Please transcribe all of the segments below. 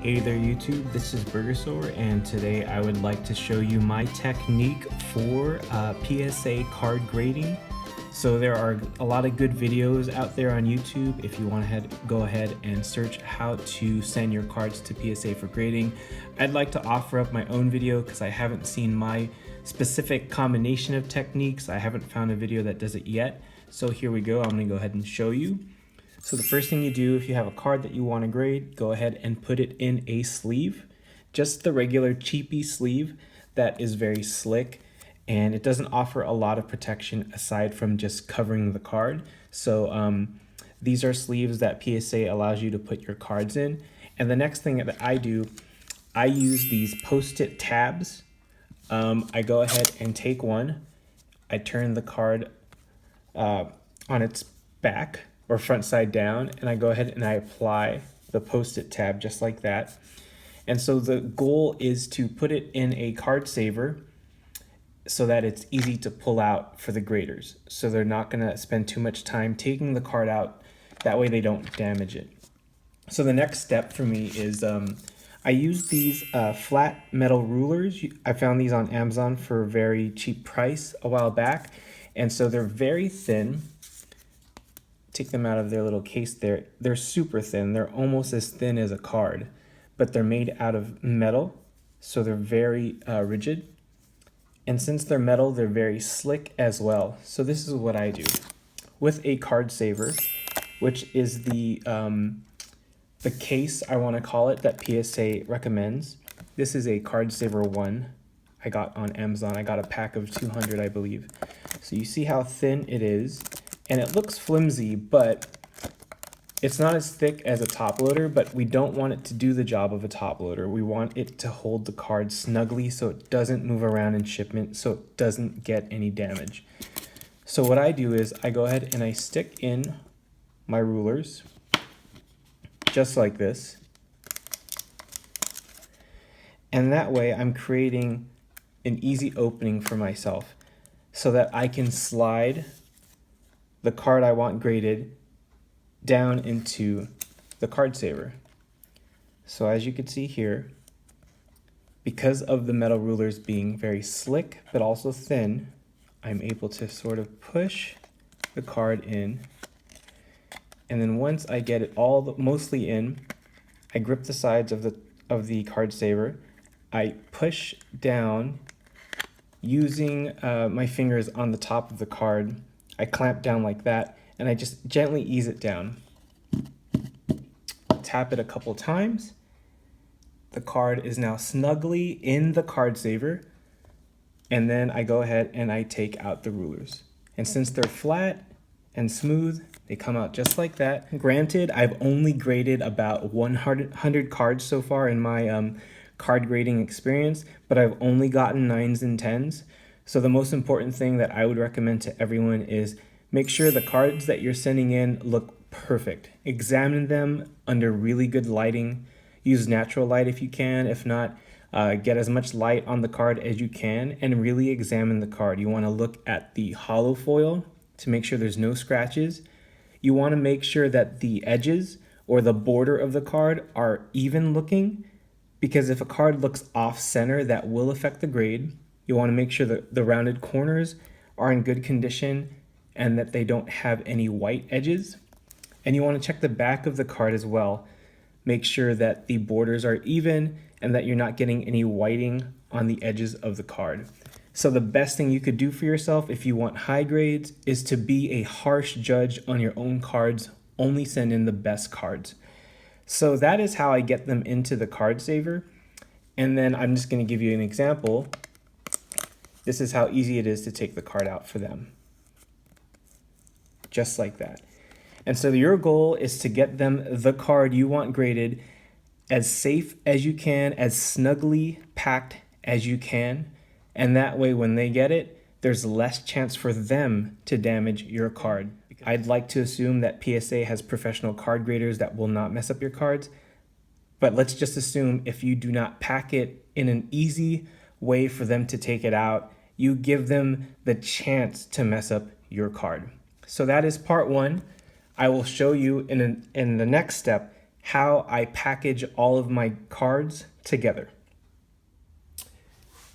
Hey there YouTube, this is Burgersaur, and today I would like to show you my technique for PSA card grading. So there are a lot of good videos out there on YouTube. If you want to go ahead and search how to send your cards to PSA for grading. I'd like to offer up my own video because I haven't seen my specific combination of techniques. I haven't found a video that does it yet. So here we go, I'm going to go ahead and show you. So the first thing you do, if you have a card that you want to grade, go ahead and put it in a sleeve. Just the regular cheapy sleeve that is very slick, and it doesn't offer a lot of protection aside from just covering the card. So these are sleeves that PSA allows you to put your cards in. And the next thing that I do, I use these post-it tabs. I go ahead and take one. I turn the card on its back or front side down, and I go ahead and I apply the post-it tab just like that. And so the goal is to put it in a card saver so that it's easy to pull out for the graders. So they're not gonna spend too much time taking the card out, that way they don't damage it. So the next step for me is I use these flat metal rulers. I found these on Amazon for a very cheap price a while back. And so they're very thin. Take them out of their little case there. They're super thin. They're almost as thin as a card, but they're made out of metal, so they're very rigid. And since they're metal, they're very slick as well. So this is what I do with a card saver, which is the case, I want to call it, that PSA recommends. This is a card saver 1 I got on Amazon. I got a pack of 200, I believe. So you see how thin it is. And it looks flimsy, but it's not as thick as a top loader, but we don't want it to do the job of a top loader. We want it to hold the card snugly so it doesn't move around in shipment, so it doesn't get any damage. So what I do is I go ahead and I stick in my rulers, just like this. And that way I'm creating an easy opening for myself so that I can slide the card I want graded down into the card saver. So as you can see here, because of the metal rulers being very slick but also thin, I'm able to sort of push the card in, and then once I get it mostly in, I grip the sides of the card saver. I push down using my fingers on the top of the card. I clamp down like that, and I just gently ease it down. Tap it a couple times. The card is now snugly in the card saver, and then I go ahead and I take out the rulers. And since they're flat and smooth, they come out just like that. Granted, I've only graded about 100 cards so far in my card grading experience, but I've only gotten 9s and 10s. So the most important thing that I would recommend to everyone is make sure the cards that you're sending in look perfect. Examine them under really good lighting. Use natural light if you can. If not, get as much light on the card as you can and really examine the card. You want to look at the hollow foil to make sure there's no scratches. You want to make sure that the edges or the border of the card are even looking, because if a card looks off center, that will affect the grade. You want to make sure that the rounded corners are in good condition and that they don't have any white edges. And you want to check the back of the card as well. Make sure that the borders are even and that you're not getting any whiting on the edges of the card. So the best thing you could do for yourself if you want high grades is to be a harsh judge on your own cards. Only send in the best cards. So that is how I get them into the card saver. And then I'm just going to give you an example. This is how easy it is to take the card out for them. Just like that. And so your goal is to get them the card you want graded as safe as you can, as snugly packed as you can. And that way when they get it, there's less chance for them to damage your card. I'd like to assume that PSA has professional card graders that will not mess up your cards. But let's just assume if you do not pack it in an easy way for them to take it out, you give them the chance to mess up your card. So that is part 1. I will show you in the next step how I package all of my cards together.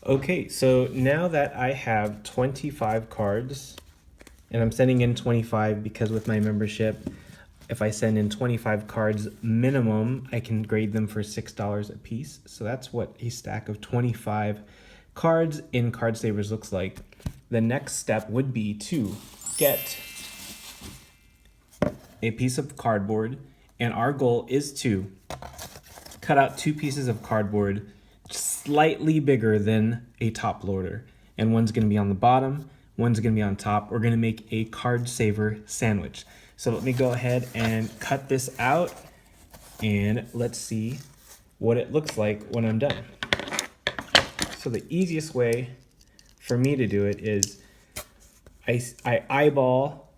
Okay, so now that I have 25 cards, and I'm sending in 25 because with my membership, if I send in 25 cards minimum, I can grade them for $6 a piece. So that's what a stack of 25 cards in Card Savers looks like. The next step would be to get a piece of cardboard, and our goal is to cut out 2 pieces of cardboard slightly bigger than a top loader, and one's going to be on the bottom, one's going to be on top. We're going to make a card saver sandwich. So let me go ahead and cut this out, and let's see what it looks like when I'm done. So the easiest way for me to do it is I eyeball.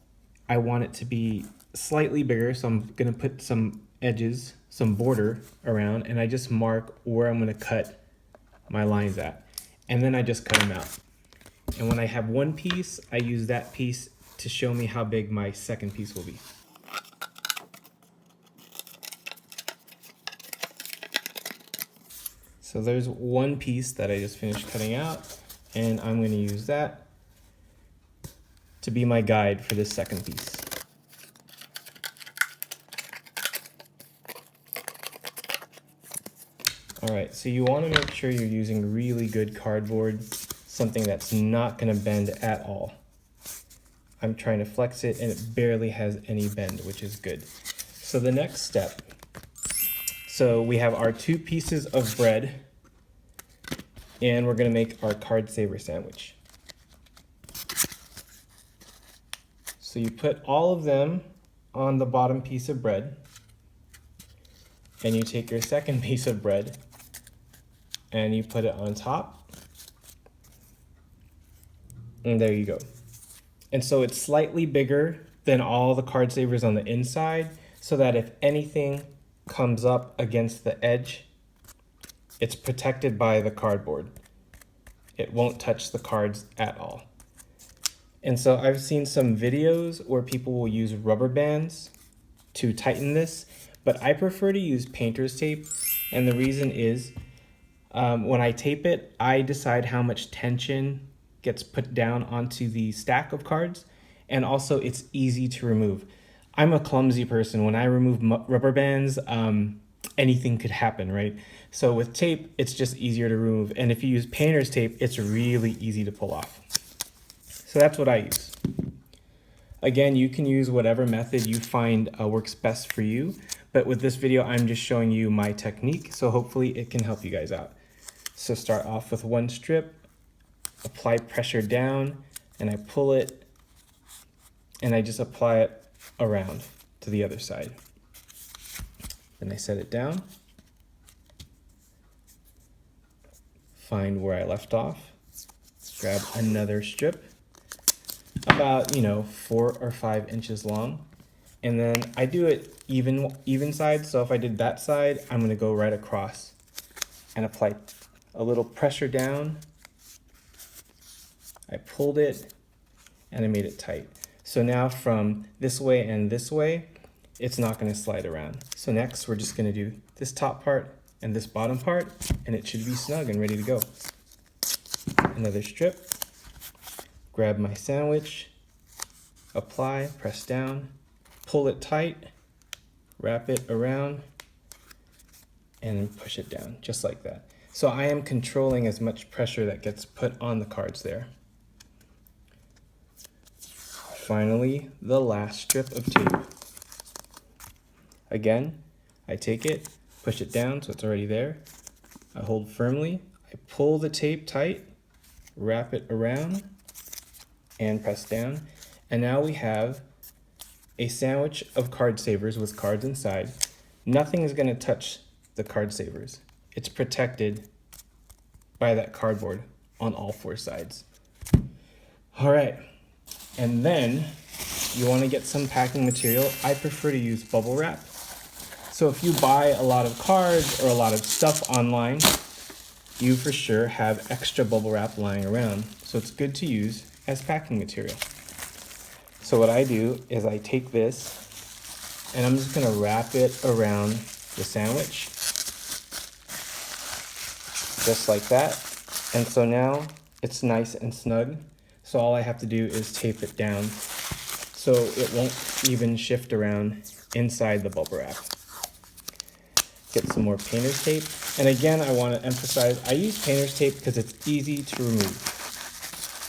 I want it to be slightly bigger, so I'm going to put some edges, some border around, and I just mark where I'm going to cut my lines at, and then I just cut them out. And when I have one piece, I use that piece to show me how big my second piece will be. So there's one piece that I just finished cutting out, and I'm going to use that to be my guide for this second piece. All right, so you want to make sure you're using really good cardboard, something that's not going to bend at all. I'm trying to flex it and it barely has any bend, which is good. So the next step, so we have our 2 pieces of bread, and we're going to make our card saver sandwich. So you put all of them on the bottom piece of bread, and you take your second piece of bread and you put it on top, and there you go. And so it's slightly bigger than all the card savers on the inside, so that if anything comes up against the edge, it's protected by the cardboard. It won't touch the cards at all. And so I've seen some videos where people will use rubber bands to tighten this, but I prefer to use painter's tape. And the reason is, when I tape it, I decide how much tension gets put down onto the stack of cards, and also it's easy to remove. I'm a clumsy person. When I remove rubber bands, anything could happen, right? So with tape, it's just easier to remove. And if you use painter's tape, it's really easy to pull off. So that's what I use. Again, you can use whatever method you find works best for you. But with this video, I'm just showing you my technique. So hopefully it can help you guys out. So start off with one strip, apply pressure down, and I pull it, and I just apply it around to the other side. Then I set it down, find where I left off, grab another strip, about 4 or 5 inches long, and then I do it even side. So if I did that side, I'm going to go right across and apply a little pressure down. I pulled it and I made it tight. So now from this way and this way, it's not going to slide around. So next we're just going to do this top part and this bottom part, and it should be snug and ready to go. Another strip, grab my sandwich, apply, press down, pull it tight, wrap it around, and then push it down just like that. So I am controlling as much pressure that gets put on the cards there. Finally, the last strip of tape. Again, I take it, push it down so it's already there. I hold firmly, I pull the tape tight, wrap it around, and press down. And now we have a sandwich of card savers with cards inside. Nothing is going to touch the card savers. It's protected by that cardboard on all 4 sides. All right, and then you want to get some packing material. I prefer to use bubble wrap. So if you buy a lot of cards or a lot of stuff online, you for sure have extra bubble wrap lying around. So it's good to use as packing material. So what I do is I take this and I'm just going to wrap it around the sandwich, just like that. And so now it's nice and snug. So all I have to do is tape it down so it won't even shift around inside the bubble wrap. Get some more painter's tape. And again, I want to emphasize, I use painter's tape because it's easy to remove.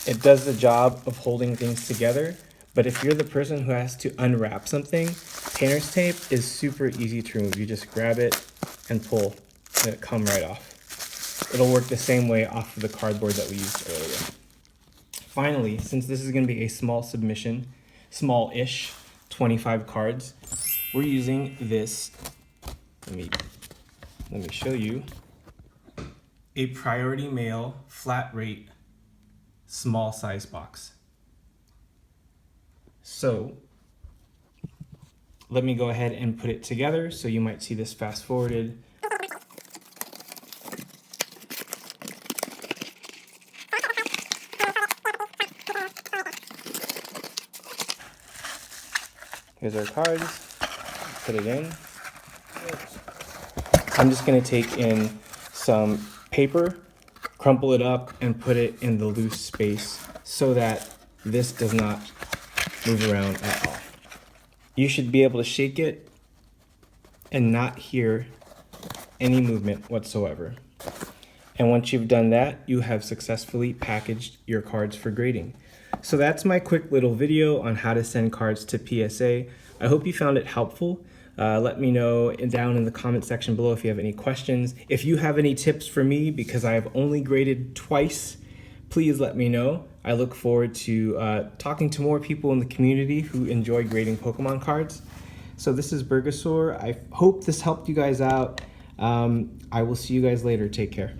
It does the job of holding things together, but if you're the person who has to unwrap something, painter's tape is super easy to remove. You just grab it and pull, and it'll come right off. It'll work the same way off of the cardboard that we used earlier. Finally, since this is going to be a small submission, small-ish, 25 cards, we're using this, let me show you, a Priority Mail flat rate small size box. So let me go ahead and put it together. So you might see this fast forwarded. Here's our cards, put it in. I'm just gonna take in some paper, crumple it up, and put it in the loose space so that this does not move around at all. You should be able to shake it and not hear any movement whatsoever. And once you've done that, you have successfully packaged your cards for grading. So that's my quick little video on how to send cards to PSA. I hope you found it helpful. Let me know down in the comment section below if you have any questions. If you have any tips for me, because I have only graded twice, please let me know. I look forward to talking to more people in the community who enjoy grading Pokemon cards. So this is Burgersaur. I hope this helped you guys out. I will see you guys later. Take care.